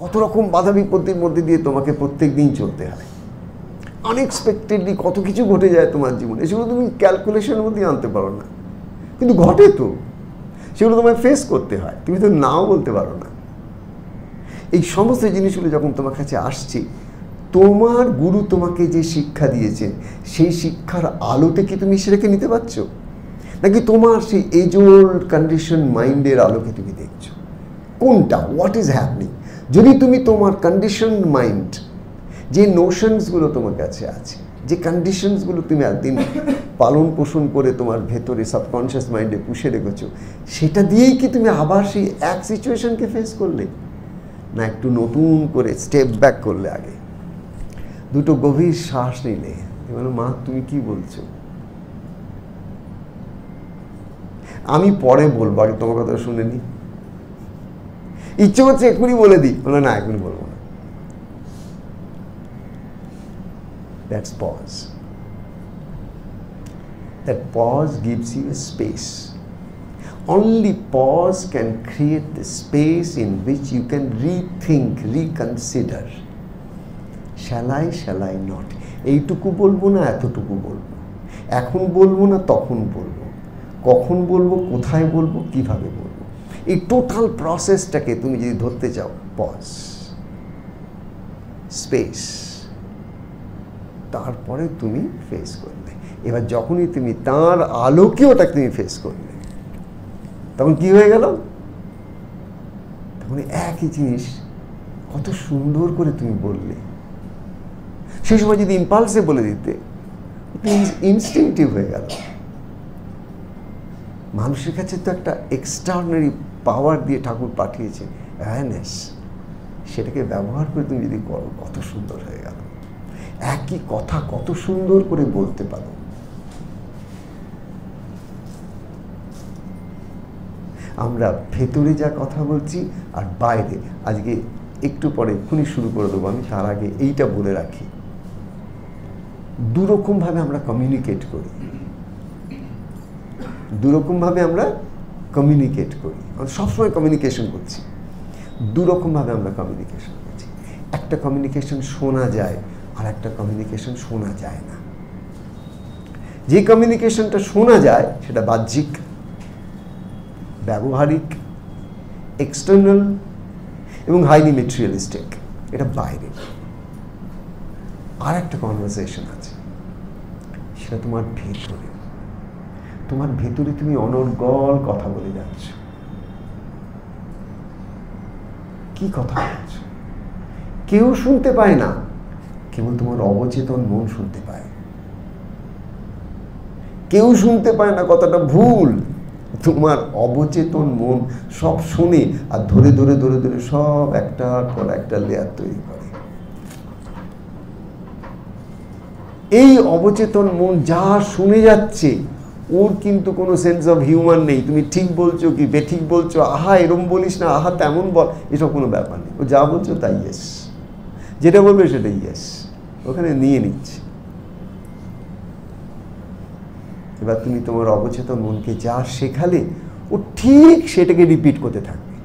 কত রকম বাধা বিপত্তির মধ্যে দিয়ে তোমাকে প্রত্যেক দিন চলতে হয়, আনএক্সপেক্টেডলি কত কিছু ঘটে যায় তোমার জীবনে, সেগুলো তুমি ক্যালকুলেশনের মধ্যে আনতে পারো না, কিন্তু ঘটে তো, সেগুলো তোমায় ফেস করতে হয়, তুমি তো নাও বলতে পারো না। এই সমস্ত জিনিসগুলো যখন তোমার কাছে আসছে, তোমার গুরু তোমাকে যে শিক্ষা দিয়েছেন সেই শিক্ষার আলোতে কি তুমি সেটাকে নিতে পারছো, নাকি তোমার সেই এজ ওল্ড কন্ডিশন মাইন্ডের আলোকে তুমি দেখছো? কোনটা? What is happening? যদি তুমি তোমার কন্ডিশন মাইন্ড, যে নোশনসগুলো তোমার কাছে আছে, যে কন্ডিশনসগুলো তুমি একদিন পালন পোষণ করে তোমার ভেতরে সাবকনশিয়াস মাইন্ডে পুষে রেখেছো, সেটা দিয়েই কি তুমি আবার সেই এক সিচুয়েশনকে ফেস করলে, না একটু নতুন করে স্টেপ ব্যাক করলে? আগে দুটো গভীর শ্বাস নিলে বলো, মা তুমি কি বলছো? আমি পরে বলবো, আগে তোমার কথা শুনে নি। ইচ্ছে হচ্ছে এক্ষুনি বলে দিই, বলো না এক্ষুনি বলবো না। That's pause. That pause gives you a space. Only pause can create the space in which you can rethink, reconsider. Shall I not? এইটুকু বলবো না এতটুকু বলবো, এখন বলবো না তখন বলবো, কখন বলবো, কোথায় বলবো, কিভাবে বলবো, এই টোটাল প্রসেসটাকে তুমি যদি ধরতে চাও, পজ, স্পেস, তারপরে তুমি ফেস করলে। এবার যখনই তুমি তার আলোকে ওটাকে তুমি ফেস করলে, তখন কি হয়ে গেল? তখন একই জিনিস কত সুন্দর করে তুমি বললে। সেই সময় যদি ইম্পালসে বলে দিতে, ইনস্টিংটিভ হয়ে গেল। মানুষের কাছে তো একটা এক্সট্রাঅর্ডিনারি পাওয়ার দিয়ে ঠাকুর পাঠিয়েছে, অ্যাওয়ারনেস, সেটাকে ব্যবহার করে তুমি যদি করো, কত সুন্দর হয়ে গেল। একই কথা কত সুন্দর করে বলতে পারো। আমরা ভেতরে যা কথা বলছি আর বাইরে, আজকে একটু পরে এক্ষুনি শুরু করে দেবো, আমি তার আগে এইটা বলে রাখি, দুরকমভাবে আমরা কমিউনিকেট করি, দুরকমভাবে আমরা কমিউনিকেট করি। আমরা সবসময় কমিউনিকেশন করছি, দুরকমভাবে আমরা কমিউনিকেশন করছি। একটা কমিউনিকেশন শোনা যায়, আর একটা কমিউনিকেশন শোনা যায় না। যে কমিউনিকেশনটা শোনা যায় সেটা বাহ্যিক, ব্যবহারিক, এক্সটার্নাল এবং হাইলি মেটেরিয়ালিস্টিক, এটা বাইরে। আর একটা কনভারসেশন আছে, সেটা তোমার ভেতরে। তোমার ভেতরে তুমি অনর্গল কথা বলে যাচ্ছ। কি কথা বলছো? কেউ শুনতে পায় না, কেবল তোমার অবচেতন মন শুনতে পায়। কেউ শুনতে পায় না, কথাটা ভুল, তোমার অবচেতন মন সব শুনে আর ধরে ধরে ধরে ধরে সব একটার পর একটা লেয়ার তৈরি করে। এই অবচেতন মন যা শুনে যাচ্ছে, ওর কিন্তু কোনো সেন্স অফ হিউমার নেই। তুমি ঠিক বলছো কি বেঠিক বলছো, আহা এরম বলিস না, আহা তেমন বল, এসব কোনো ব্যাপার নেই। ও যা বলছো তাই ইয়েস, যেটা বলবে সেটাই ইয়েস, ওখানে নিয়ে নিচ্ছে। এবার তুমি তোমার অবচেতন মনকে যা শেখালে, ও ঠিক সেটাকে রিপিট করতে থাকবে।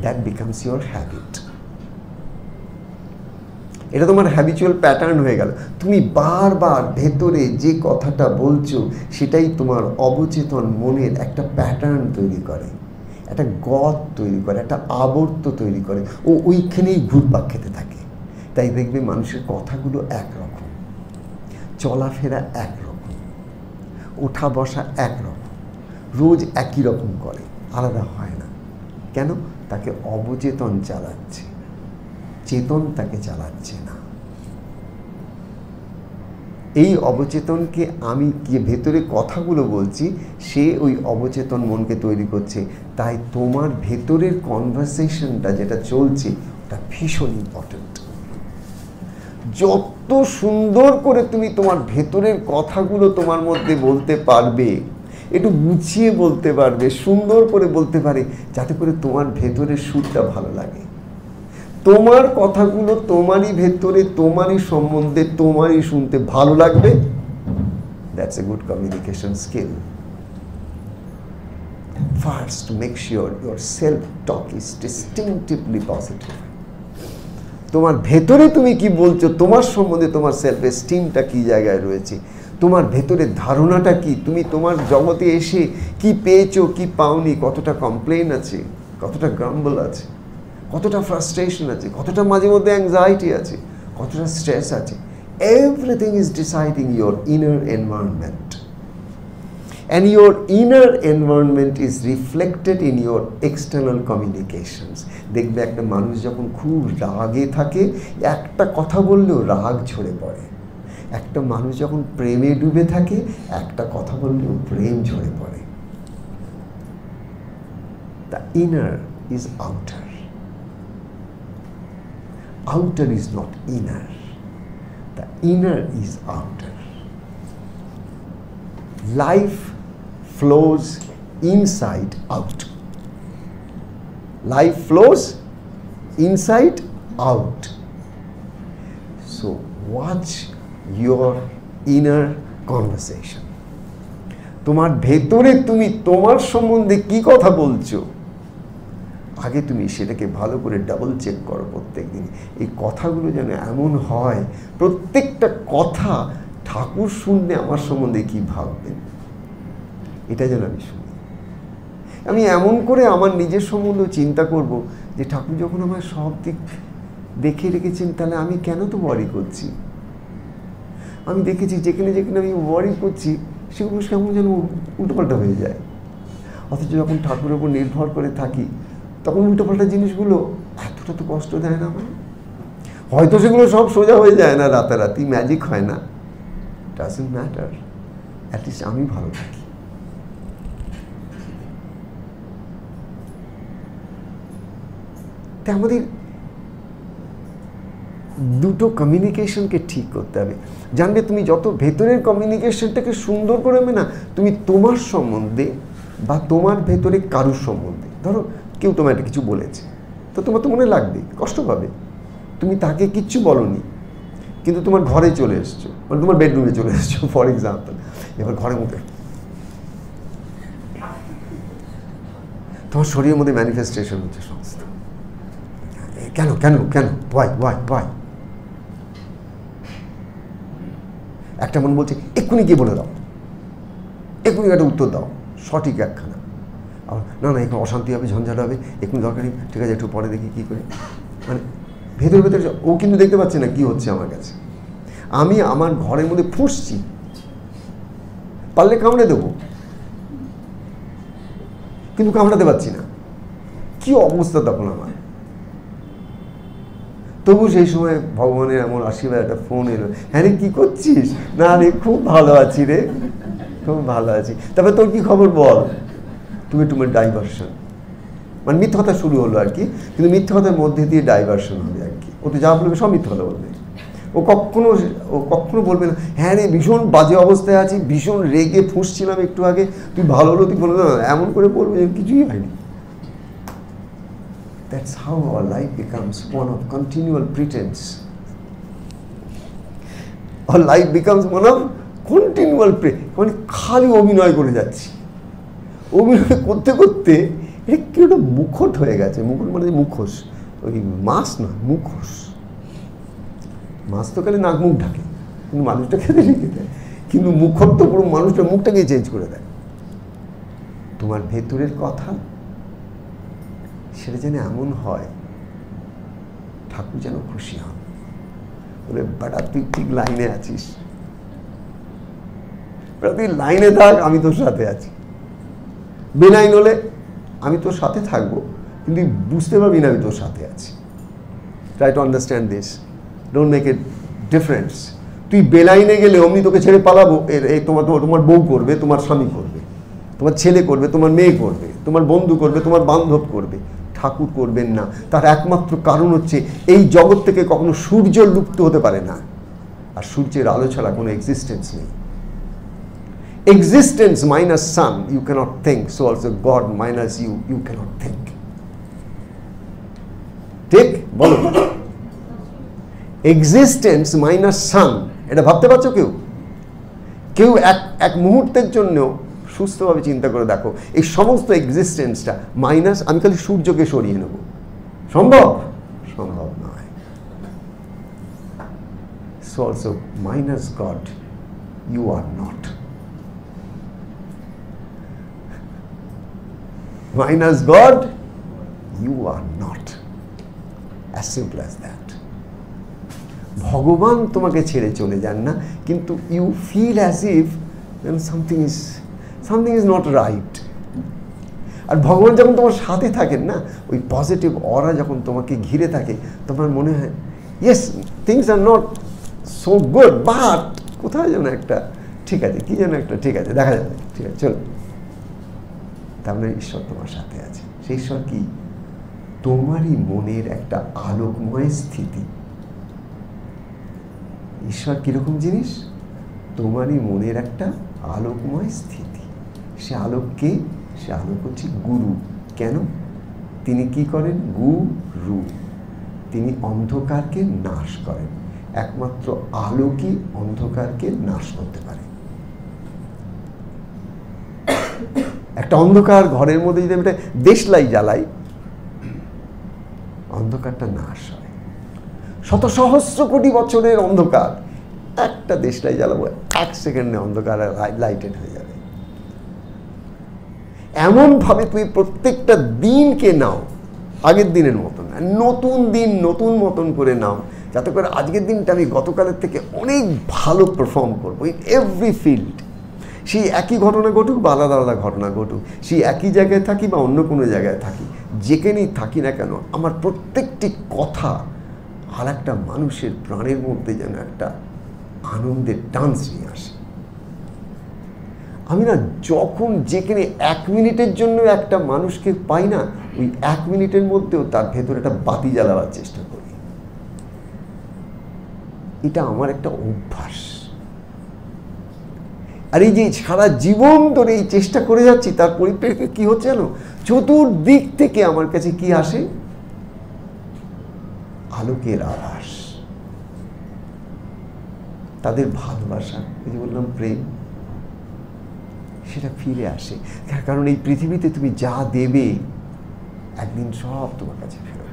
That becomes your habit. এটা তোমার হ্যাবিচুয়াল প্যাটার্ন হয়ে গেল। তুমি বারবার ভেতরে যে কথাটা বলছো, সেটাই তোমার অবচেতন মনের একটা প্যাটার্ন তৈরি করে, একটা গত তৈরি করে, একটা আবর্ত তৈরি করে। ও ওইখানেই ঘুরপাক খেতে থাকে। তাই দেখবে মানুষের কথাগুলো একরকম, চলাফেরা একরকম, ওঠা বসা একরকম, রোজ একই রকম করে, আলাদা হয় না। কেন? তাকে অবচেতন চালাচ্ছে, চেতন তাকে চালাচ্ছে না। এই অবচেতনকে আমি ভেতরে কথাগুলো বলছি, সে ওই অবচেতন মনকে তৈরি করছে। তাই তোমার ভেতরের কনভারসেশনটা যেটা চলছে, ওটা ভীষণ ইম্পর্টেন্ট। যত সুন্দর করে তুমি তোমার ভেতরের কথাগুলো তোমার মধ্যে বলতে পারবে, একটু গুছিয়ে বলতে পারবে, সুন্দর করে বলতে পারে, যাতে করে তোমার ভেতরের সুরটা ভালো লাগে। তোমার কথাগুলো তোমারই ভেতরে, তোমারই সম্বন্ধে, তোমারই শুনতে ভালো লাগবে। That's a good communication skill. First, make sure your self-talk is distinctively positive. তোমার ভেতরে তুমি কি বলছো, তোমার সম্বন্ধে তোমার সেলফ এস্টিমটা কি জায়গায় রয়েছে, তোমার ভেতরে ধারণাটা কি, তুমি তোমার জগতে এসে কি পেয়েছো কি পাওনি, কতটা কমপ্লেন আছে, কতটা গ্রাম্বল আছে, কতটা ফ্রাস্ট্রেশন আছে, কতটা মাঝে মধ্যে অ্যাংজাইটি আছে, কতটা স্ট্রেস আছে। Everything is deciding your inner environment, and your inner environment is reflected in your external communications. দেখবে একটা মানুষ যখন খুব রাগে থাকে, একটা কথা বললেও রাগ ঝরে পড়ে। একটা মানুষ যখন প্রেমে ডুবে থাকে, একটা কথা বললেও প্রেম ঝরে পড়ে। The inner is outer. Outer is not inner. The inner is outer. Life flows inside out. Life flows inside out. So watch your inner conversation. তোমার ভেতরে তুমি তোমার সম্বন্ধে কি কথা বলছো, আগে তুমি সেটাকে ভালো করে ডাবল চেক করো প্রত্যেক দিন। এই কথাগুলো যেন এমন হয়, প্রত্যেকটা কথা ঠাকুর শুনলে আমার সম্বন্ধে কি ভাববেন, এটা যেন আমি শুনি। আমি এমন করে আমার নিজের সম্বন্ধে চিন্তা করব যে ঠাকুর যখন আমার সব দিক দেখে রেখেছেন, তাহলে আমি কেন তো ওয়ারি করছি। আমি দেখেছি যেখানে যেখানে আমি ওয়ারি করছি সেগুলো কেমন যেন উল্টোপাল্টা হয়ে যায়, অথচ যখন ঠাকুরের উপর নির্ভর করে থাকি তখন উল্টোপাল্টা জিনিসগুলো এতটা তো কষ্ট দেয় না আমার। হয়তো সেগুলো সব সোজা হয়ে যায় না, রাতারাতি ম্যাজিক হয় না, ডাজন্ট ম্যাটার, অ্যাটলিস্ট আমি ভালো থাকি। তাই আমাদের দুটো কমিউনিকেশনকে ঠিক করতে হবে। জানবে তুমি যত ভেতরের কমিউনিকেশনটাকে সুন্দর করে হবে না, তুমি তোমার সম্বন্ধে বা তোমার ভেতরে কারুর সম্বন্ধে, ধরো কেউ তোমার একটা কিছু বলেছে, তো তোমার তো মনে লাগবে, কষ্ট পাবে। তুমি তাকে কিচ্ছু বলনি, কিন্তু তোমার ঘরে চলে এসছো, মানে তোমার বেডরুমে চলে এসছো ফর এক্সাম্পল। এবার ঘরের মধ্যে তোমার শরীরের মধ্যে ম্যানিফেস্টেশন হচ্ছে সমস্ত, কেন কেন কেন, ওয়াই ওয়াই ওয়াই। একটা মন বলছে এক্ষুনি গিয়ে বলে দাও, এক্ষুনি একটা উত্তর দাও, সঠিক একখানা। আর না না, এখন অশান্তি হবে, ঝঞ্ঝাট হবে, এক্ষুনি দরকারি, ঠিক আছে একটু পরে দেখি কী করে। মানে ভেতরে ভেতরে ও কিন্তু দেখতে পাচ্ছে না কি হচ্ছে আমার কাছে। আমি আমার ঘরের মধ্যে ফুঁসছি, পারলে কামড়ে দেবো, কিন্তু কামড়াতে পারছি না। কি অবস্থা তখন আমার। তবু সেই সময় ভগবানের এমন আশীর্বাদ, একটা ফোন এলো, হ্যাঁ রে কী করছিস, না রে খুব ভালো আছি রে, খুব ভালো আছি, তারপরে তোর কী খবর বল। তুমি তোমার ডাইভার্সন, মানে মিথ্যা কথা শুরু হলো আর কি, কিন্তু মিথ্যা কথার মধ্যে দিয়ে ডাইভার্সন হবে আর কি। ও তো যা বলবে সব মিথ্যা কথা বলবে। ও কখনো বলবে না হ্যাঁ রে ভীষণ বাজে অবস্থায় আছি, ভীষণ রেগে ফুঁসছিলাম একটু আগে, তুই ভালো হলো, তুই বলবে না, এমন করে বলবে যে কিছুই হয়নি। That's how our life becomes one of continual pretense. Our life becomes one of continual মানে খালি অভিনয় করে যাচ্ছি। অভিনয় করতে করতে এটা কি ওটা মুখোশ হয়ে গেছে। মুখোশ মানে মুখোশ, ওই মাছ না, মুখোশ। মাছ তো খালি নাক মুখ ঢাকে, কিন্তু মানুষটা খেতে রেখে দেয়, কিন্তু মুখোশ তো পুরো মানুষটা মুখটাকেই চেঞ্জ করে দেয়। তোমার ভেতরের কথা সেটা যেন এমন হয় ঠাকুর যেন খুশি হন, বলে বেটা তুই ঠিক লাইনে আছিস, বেটা তুই লাইনে থাক, আমি তোর সাথে আছি। বেলাইন হলে আমি তোর সাথে থাকবো, কিন্তু বুঝতে পারবি না আমি তোর সাথে আছি। Try to understand this, don't make a difference. তুই বেলাইনে গেলে অমনি তোকে ছেড়ে পালাবো, এই তোমার বউ করবে, তোমার স্বামী করবে, তোমার ছেলে করবে, তোমার মেয়ে করবে, তোমার বন্ধু করবে, তোমার বান্ধব করবে, ঠাকুর করবেন না। তার একমাত্র কারণ হচ্ছে এই জগৎ থেকে কখনো সূর্য লুপ্ত হতে পারে না, আর সূর্যের আলো ছাড়া কোনো এক্সিস্টেন্স নেই। Existence minus sun, you cannot think. So also God minus you, you cannot think. ঠিক বলো, এক্সিস্টেন্স মাইনাস সান, এটা ভাবতে পারছো? কেউ এক মুহূর্তের জন্য সুস্থভাবে চিন্তা করে দেখো, এই সমস্ত এক্সিস্টেন্সটা মাইনাস, আমি খালি সূর্যকে সরিয়ে নেব, সম্ভব? সম্ভব নয়। So also minus God, you are not. Minus God, you are not. As simple as that. ভগবান তোমাকে ছেড়ে চলে যান না, কিন্তু you feel as if something is not right. আর ভগবান যখন তোমার সাথে থাকেন না, ওই পজিটিভ অরা যখন তোমাকে ঘিরে থাকে, তোমার মনে হয় yes, things are not so good, but কোথায় যেন একটা ঠিক আছে, কি যেন একটা ঠিক আছে, দেখা যাবে, ঠিক আছে, চলো। তার মানে ঈশ্বর তোমার সাথে আছে। সেই ঈশ্বর কি? তোমারই মনের একটা আলোকময় স্থিতি। ঈশ্বর কিরকম জিনিস? তোমারই মনের একটা আলোকময় স্থিতি। সে আলোককে, সে আলোক হচ্ছে গুরু। কেন? তিনি কি করেন? গুরু। তিনি অন্ধকারকে নাশ করেন। একমাত্র আলোকই অন্ধকারকে নাশ করতে পারে। একটা অন্ধকার ঘরের মধ্যে যদি আমি একটা দেশলাই জ্বালাই, অন্ধকারটা নাশ হয়। শত সহস্র কোটি বছরের অন্ধকার, একটা দেশলাই জ্বালাবো, 1 সেকেন্ডে অন্ধকার লাইটেড হয়ে যাবে। এমনভাবে তুমি প্রত্যেকটা দিনকে নাও আগের দিনের মতন, নতুন দিন নতুন মতন করে নাও, যাতে করে আজকের দিনটা আমি গতকালের থেকে অনেক ভালো পারফর্ম করবো ইন এভরি ফিল্ড। সেই একই ঘটনা ঘটুক বা আলাদা আলাদা ঘটনা ঘটুক, সেই একই জায়গায় থাকি বা অন্য কোনো জায়গায় থাকি, যেখানেই থাকি না কেন, আমার প্রত্যেকটি কথা আর একটা মানুষের প্রাণের মধ্যে যেন একটা আনন্দের ডান্স নিয়ে আসে। আমি না যখন যেখানে 1 মিনিটের জন্য একটা মানুষকে পাই না, ওই 1 মিনিটের মধ্যেও তার ভেতরে একটা বাতি জ্বালাবার চেষ্টা করি। এটা আমার একটা অভ্যাস। আর এই যে সারা জীবন ধরে এই চেষ্টা করে যাচ্ছি, তার পরিপ্রেক্ষিতে কি হচ্ছে জানো? চতুর্দিক থেকে আমার কাছে কি আসে? আলোকের আভাস, তাদের ভালোবাসা, এই যে বললাম প্রেম, সেটা ফিরে আসে। কারণ এই পৃথিবীতে তুমি যা দেবে, একদিন সব তোমার কাছে ফেরত